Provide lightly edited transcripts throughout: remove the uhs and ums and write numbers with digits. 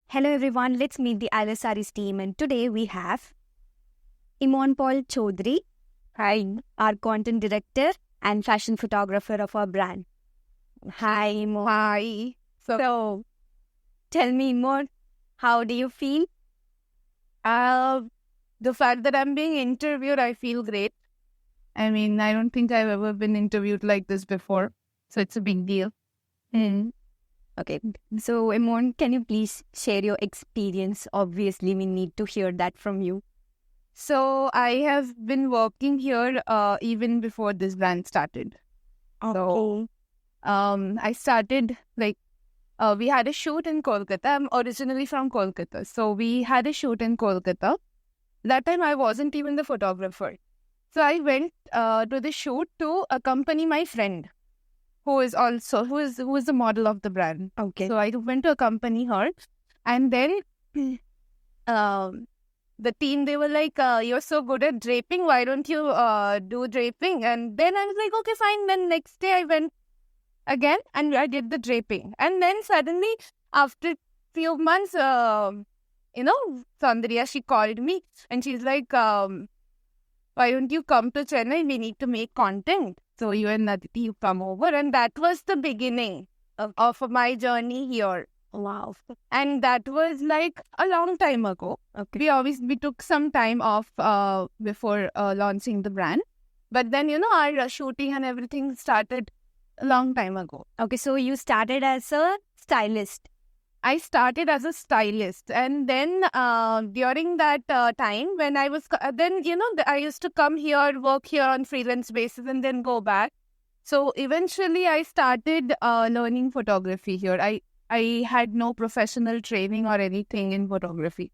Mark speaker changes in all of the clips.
Speaker 1: Hello everyone, let's meet the Alice Saris team, and today we have Imon Paul Chaudhary. Hi. Our content director and fashion photographer of our brand. Hi Imon.
Speaker 2: Hi.
Speaker 1: So tell me Imon, how do you feel?
Speaker 2: The fact that I'm being interviewed, I feel great. I mean, I don't think I've ever been interviewed like this before, so it's a big deal.
Speaker 1: Okay, so Imon, can you please share your experience? Obviously, we need to hear that from you.
Speaker 2: So I have been working here even before this brand started. So I started we had a shoot in Kolkata. I'm originally from Kolkata. So we had a shoot in Kolkata. That time I wasn't even the photographer. So I went to the shoot to accompany my friend, who is the model of the brand.
Speaker 1: Okay.
Speaker 2: So I went to accompany her, and then the team, they were like, "You're so good at draping. Why don't you do draping?" And then I was like, "Okay, fine." Then next day I went again and I did the draping. And then suddenly, after few months, Sandhya, she called me and she's like, "Why don't you come to Chennai? We need to make content. So you and Aditi, you come over." And that was the beginning of my journey here.
Speaker 1: Wow.
Speaker 2: And that was like a long time ago.
Speaker 1: Okay.
Speaker 2: We took some time off before launching the brand. But then, our shooting and everything started a long time ago.
Speaker 1: Okay, so you started as a stylist.
Speaker 2: I started as a stylist, and then during that time when I was, I used to come here, work here on freelance basis, and then go back. So eventually, I started learning photography here. I had no professional training or anything in photography.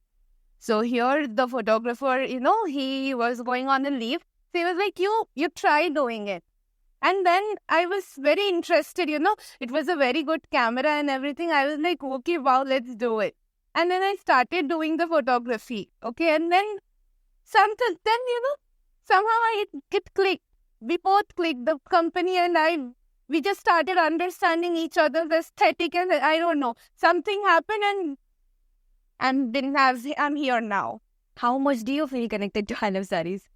Speaker 2: So here, the photographer, he was going on a leave. So he was like, "You try doing it." And then I was very interested, it was a very good camera and everything. I was like, okay, wow, let's do it. And then I started doing the photography. Okay. And then somehow it clicked. We both clicked, the company and I. We just started understanding each other's aesthetic, and I don't know, something happened and I'm here now.
Speaker 1: How much do you feel connected to I Love Saris?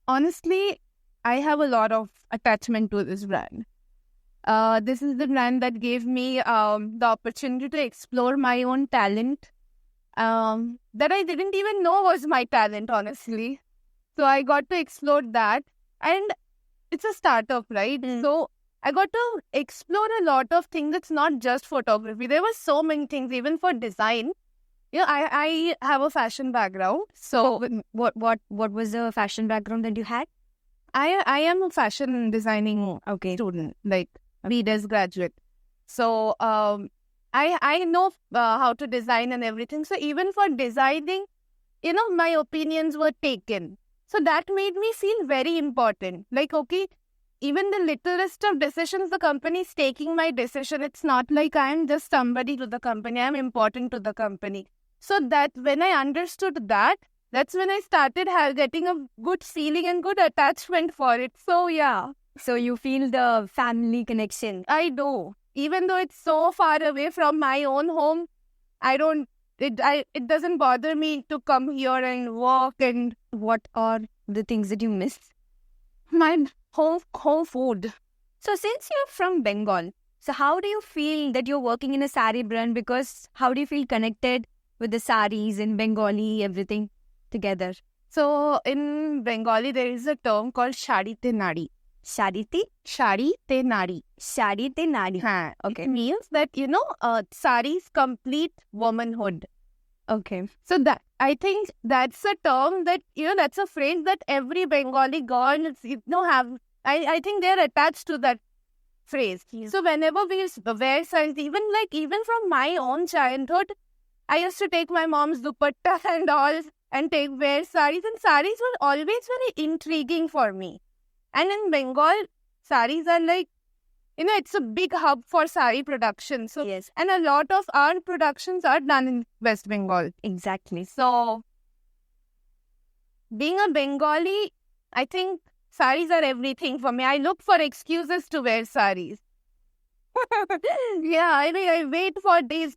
Speaker 2: Honestly, I have a lot of attachment to this brand. This is the brand that gave me the opportunity to explore my own talent that I didn't even know was my talent, honestly. So I got to explore that. And it's a startup, right? So I got to explore a lot of things. It's not just photography. There were so many things, even for design. I have a fashion background. So
Speaker 1: what was the fashion background that you had?
Speaker 2: I am a fashion designing student, like BDes graduate. So I know how to design and everything. So even for designing, my opinions were taken. So that made me feel very important. Like, okay, even the littlest of decisions the company is taking my decision. It's not like I'm just somebody to the company. I'm important to the company. So that when I understood that, that's when I started getting a good feeling and good attachment for it. So, yeah.
Speaker 1: So you feel the family connection?
Speaker 2: I do. Even though it's so far away from my own home, it doesn't bother me to come here and work. And
Speaker 1: what are the things that you miss?
Speaker 2: My home food.
Speaker 1: So since you're from Bengal, so how do you feel that you're working in a sari brand? Because how do you feel connected with the saris in Bengali, everything together?
Speaker 2: So in Bengali, there is a term called Shari Te Nari.
Speaker 1: Shari Te
Speaker 2: Nari.
Speaker 1: Shari Te Nari.
Speaker 2: Okay. It means that, saris complete womanhood.
Speaker 1: Okay.
Speaker 2: So that, I think that's a term that, that's a phrase that every Bengali girl, have. I think they're attached to that phrase. Yeah. So whenever we wear saris, even from my own childhood, I used to take my mom's dupatta and all and wear saris. And saris were always very intriguing for me. And in Bengal, saris are like, it's a big hub for sari production. So,
Speaker 1: yes.
Speaker 2: And a lot of our productions are done in West Bengal.
Speaker 1: Exactly.
Speaker 2: So, being a Bengali, I think saris are everything for me. I look for excuses to wear saris. Yeah, I wait for days,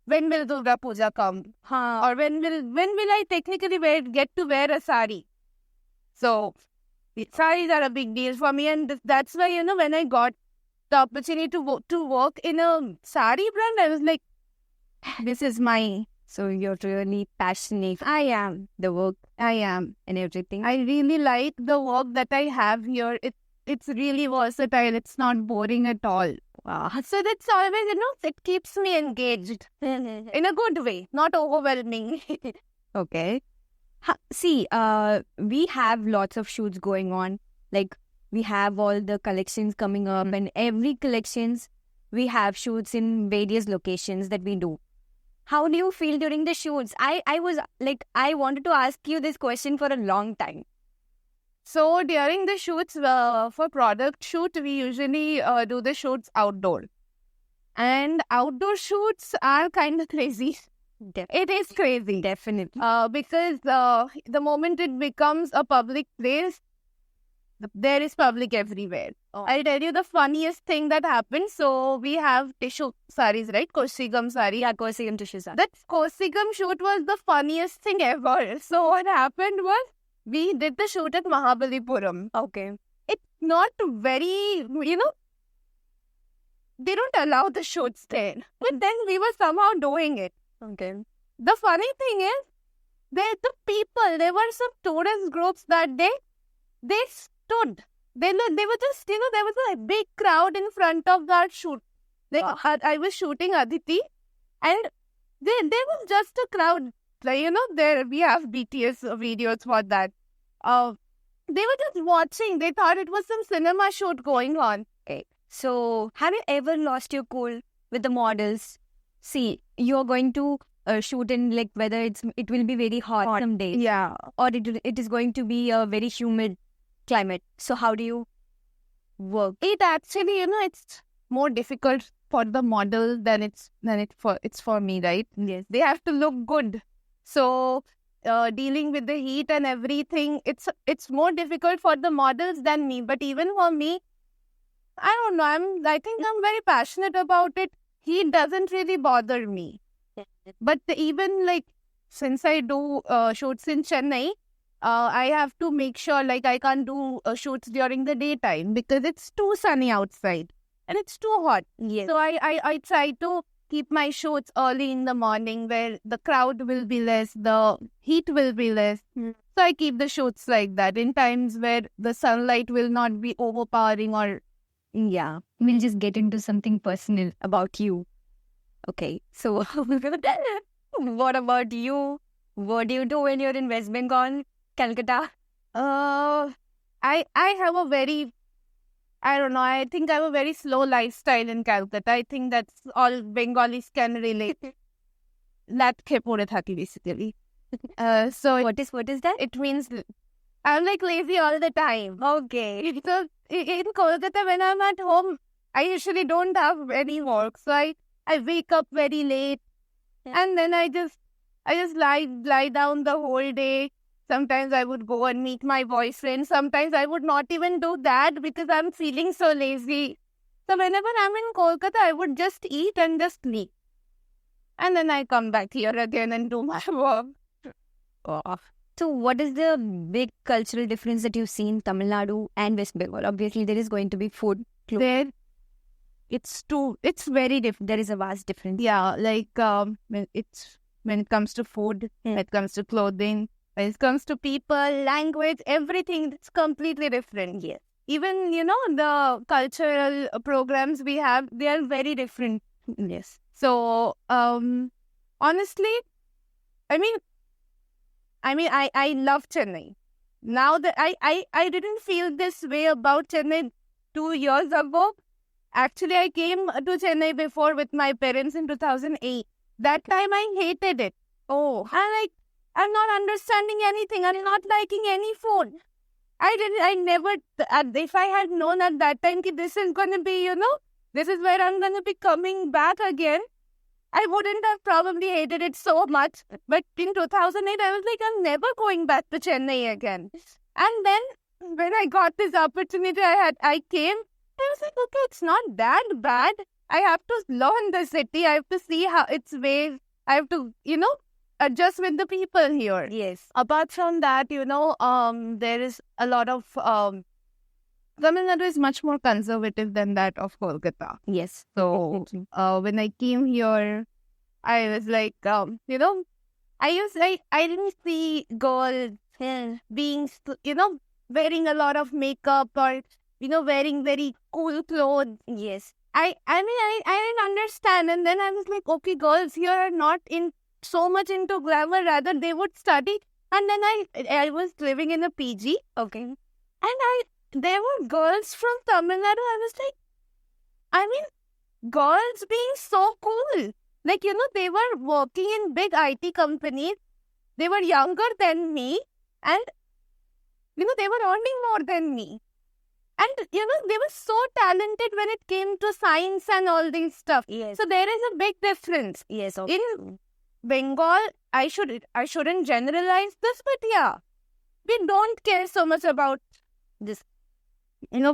Speaker 2: when will Durga Puja come? Or when will I technically get to wear a sari? So saris are a big deal for me, and that's why, when I got the opportunity to work in a sari brand, I was like, this is my.
Speaker 1: So you're really passionate.
Speaker 2: I am.
Speaker 1: The work
Speaker 2: I am.
Speaker 1: and everything.
Speaker 2: I really like the work that I have here. It's really versatile. It's not boring at all.
Speaker 1: Wow.
Speaker 2: So that's always, it keeps me engaged in a good way, not overwhelming.
Speaker 1: Okay. See, we have lots of shoots going on. Like, we have all the collections coming up, and every collections, we have shoots in various locations that we do. How do you feel during the shoots? I was like, I wanted to ask you this question for a long time.
Speaker 2: So during the shoots, for product shoot, we usually do the shoots outdoor. And outdoor shoots are kind of crazy. It is crazy.
Speaker 1: Definitely.
Speaker 2: Because the moment it becomes a public place, there is public everywhere. I'll tell you the funniest thing that happened. So we have tissue saris, right? Kosigam sari.
Speaker 1: Yeah, Kosigam tissue sari.
Speaker 2: That Kosigam shoot was the funniest thing ever. So what happened was, we did the shoot at Mahabalipuram.
Speaker 1: Okay.
Speaker 2: It's not very, they don't allow the shoots there. But then we were somehow doing it.
Speaker 1: Okay.
Speaker 2: The funny thing is, there were some tourist groups that day, they stood. They were just, there was a big crowd in front of that shoot. I was shooting Aditi, and there was just a crowd. Like, there we have BTS videos for that. They were just watching. They thought it was some cinema shoot going on.
Speaker 1: Okay. So, have you ever lost your cool with the models? See, you're going to shoot in, like, whether it will be very hot some days.
Speaker 2: Yeah.
Speaker 1: Or it is going to be a very humid climate. So how do you work?
Speaker 2: It actually, it's more difficult for the model than it's for me, right?
Speaker 1: Yes.
Speaker 2: They have to look good. So dealing with the heat and everything, it's more difficult for the models than me. But even for me, I don't know. I think I'm very passionate about it. Heat doesn't really bother me. But even like, since I do shoots in Chennai, I have to make sure, like, I can't do shoots during the daytime because it's too sunny outside and it's too hot.
Speaker 1: Yes.
Speaker 2: So I try to keep my shoots early in the morning where the crowd will be less, the heat will be less. So I keep the shoots like that in times where the sunlight will not be overpowering or...
Speaker 1: Yeah. We'll just get into something personal about you. Okay. So, what about you? What do you do when you're in West Bengal, Calcutta?
Speaker 2: I have a very... I don't know. I think I have a very slow lifestyle in Calcutta. I think that's all Bengalis can relate. Lat khe pore thaki basically. So
Speaker 1: What is that?
Speaker 2: it means I'm like lazy all the time.
Speaker 1: Okay.
Speaker 2: So in Kolkata, when I'm at home, I usually don't have any work. So I wake up very late, and then I just lie down the whole day. Sometimes I would go and meet my boyfriend. Sometimes I would not even do that because I'm feeling so lazy. So whenever I'm in Kolkata, I would just eat and just sleep. And then I come back here again and do my work.
Speaker 1: Oh. So what is the big cultural difference that you see in Tamil Nadu and West Bengal? Obviously, there is going to be food.
Speaker 2: There, it's very different.
Speaker 1: There is a vast difference.
Speaker 2: Yeah, like when it comes to food, when it comes to clothing, when it comes to people, language, everything, it's completely different.
Speaker 1: Yes.
Speaker 2: Even, the cultural programs we have, they are very different.
Speaker 1: Yes.
Speaker 2: So, honestly, I love Chennai. Now that I didn't feel this way about Chennai 2 years ago. Actually, I came to Chennai before with my parents in 2008. That time I hated it.
Speaker 1: Oh.
Speaker 2: I'm not understanding anything. I'm not liking any food. If I had known at that time that this is going to be, this is where I'm going to be coming back again, I wouldn't have probably hated it so much. But in 2008, I was like, I'm never going back to Chennai again. And then when I got this opportunity, I came. I was like, okay, it's not that bad. I have to learn the city. I have to see how its ways. I have to, adjust with the people here.
Speaker 1: Yes.
Speaker 2: Apart from that, there is a lot of Tamil Nadu is much more conservative than that of Kolkata.
Speaker 1: Yes.
Speaker 2: So when I came here, I was like, I didn't see girls being, wearing a lot of makeup or, wearing very cool clothes.
Speaker 1: Yes.
Speaker 2: I didn't understand. And then I was like, okay, girls here are not so much into glamour. Rather, they would study. And then I was living in a PG.
Speaker 1: Okay.
Speaker 2: And there were girls from Tamil Nadu. I was like, girls being so cool. Like, they were working in big IT companies. They were younger than me. And, they were earning more than me. And, they were so talented when it came to science and all these stuff.
Speaker 1: Yes.
Speaker 2: So there is a big difference.
Speaker 1: Yes. Okay.
Speaker 2: In Bengal, I shouldn't generalize this, but yeah, we don't care so much about this,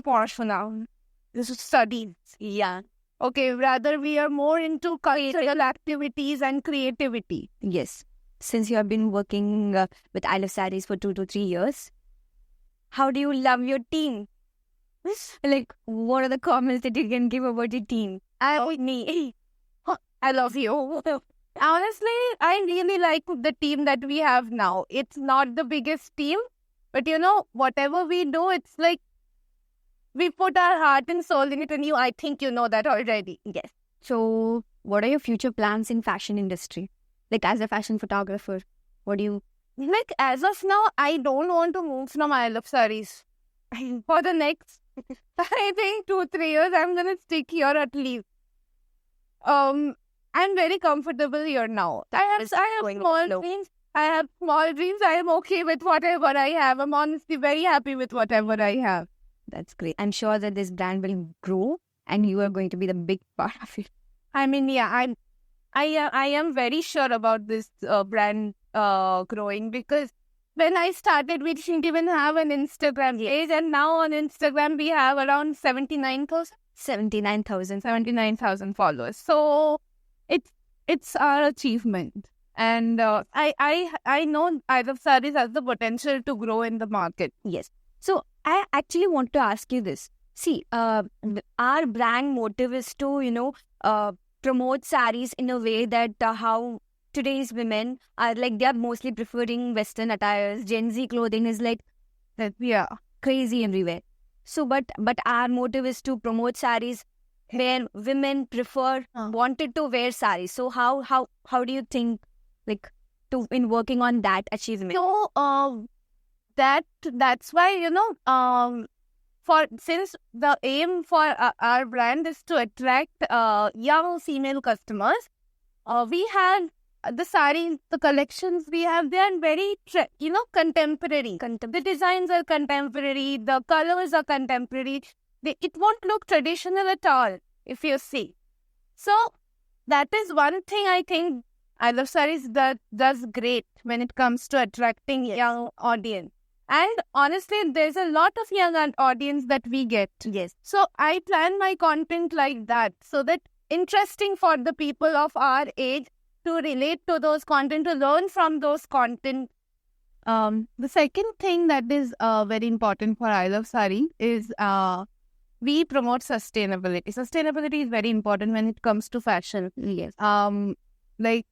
Speaker 2: portion. This is studies.
Speaker 1: Yeah.
Speaker 2: Okay, rather we are more into cultural activities and creativity.
Speaker 1: Yes. Since you have been working with I Love Sarees for 2 to 3 years, how do you love your team? Like, what are the comments that you can give about your team?
Speaker 2: I love you. Honestly, I really like the team that we have now. It's not the biggest team, but whatever we do, it's like we put our heart and soul in it, and I think you know that already.
Speaker 1: Yes. So, what are your future plans in fashion industry? Like, as a fashion photographer, what do you...
Speaker 2: Like, as of now, I don't want to move from I Love Sarees. For the next, I think 2-3 years, I'm going to stick here at least. I'm very comfortable here now. I have small dreams. I am okay with whatever I have. I'm honestly very happy with whatever I have.
Speaker 1: That's great. I'm sure that this brand will grow and you are going to be the big part of it.
Speaker 2: I am very sure about this brand growing, because when I started, we didn't even have an Instagram page, and now on Instagram we have around 79,000 followers. So it's our achievement, and I know I Love Sarees has the potential to grow in the market.
Speaker 1: Yes. So I actually want to ask you this. See, our brand motive is to promote sarees in a way that how today's women are like, they are mostly preferring Western attires. Gen Z clothing is like crazy everywhere. So, but our motive is to promote sarees where women wanted to wear sarees. So how do you think, like, in working on that achievement?
Speaker 2: So that's why since the aim for our brand is to attract young female customers, we have the sarees, the collections we have, they are very contemporary. The designs are contemporary, the colors are contemporary. It won't look traditional at all if you see. So that is one thing I think I Love Sarees does great when it comes to attracting young audience. And honestly, there's a lot of young audience that we get.
Speaker 1: Yes.
Speaker 2: So I plan my content like that, so that interesting for the people of our age to relate to those content, to learn from those content. The second thing that is very important for I Love Saree is we promote sustainability. Sustainability is very important when it comes to fashion.
Speaker 1: Yes.
Speaker 2: Like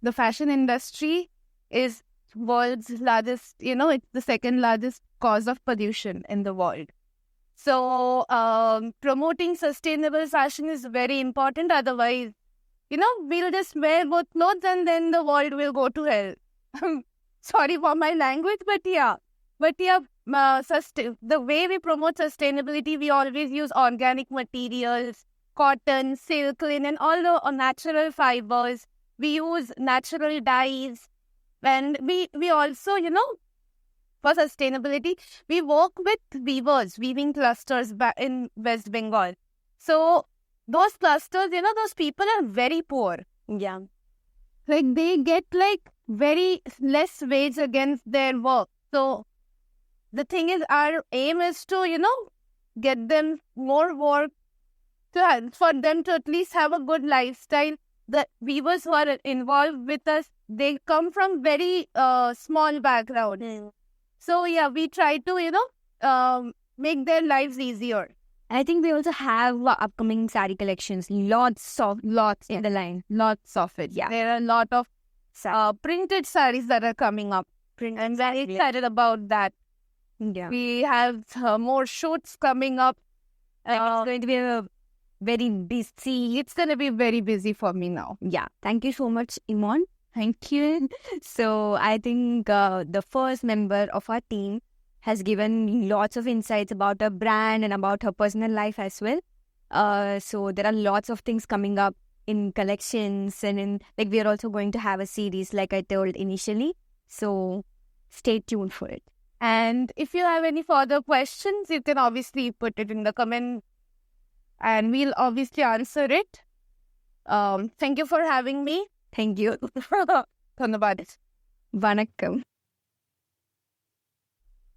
Speaker 2: the fashion industry is world's largest, it's the second largest cause of pollution in the world. So promoting sustainable fashion is very important. Otherwise, we'll just wear both clothes and then the world will go to hell. Sorry for my language, but yeah. The way we promote sustainability, we always use organic materials, cotton, silk, linen, all the natural fibers. We use natural dyes. And we also, for sustainability, we work with weaving clusters in West Bengal. So those clusters, those people are very poor.
Speaker 1: Yeah.
Speaker 2: Like they get very less wage against their work. So the thing is, our aim is to, get them more work for them to at least have a good lifestyle the weavers who are involved with us, they come from very small background. So yeah, we try to make their lives easier.
Speaker 1: I think we also have upcoming sari collections. Lots in the line.
Speaker 2: Lots of it.
Speaker 1: Yeah.
Speaker 2: There are a lot of printed saris that are coming up. I'm very excited about that.
Speaker 1: Yeah.
Speaker 2: We have more shoots coming up.
Speaker 1: It's going to be a very busy.
Speaker 2: It's going to be very busy for me now.
Speaker 1: Yeah. Thank you so much, Iman.
Speaker 2: Thank you.
Speaker 1: So I think the first member of our team has given lots of insights about her brand and about her personal life as well. So there are lots of things coming up in collections, and we are also going to have a series like I told initially. So stay tuned for it.
Speaker 2: And if you have any further questions, you can obviously put it in the comment and we'll obviously answer it. Thank you for having me.
Speaker 1: Thank you.
Speaker 2: Dhanyabad.
Speaker 1: Vanakkam.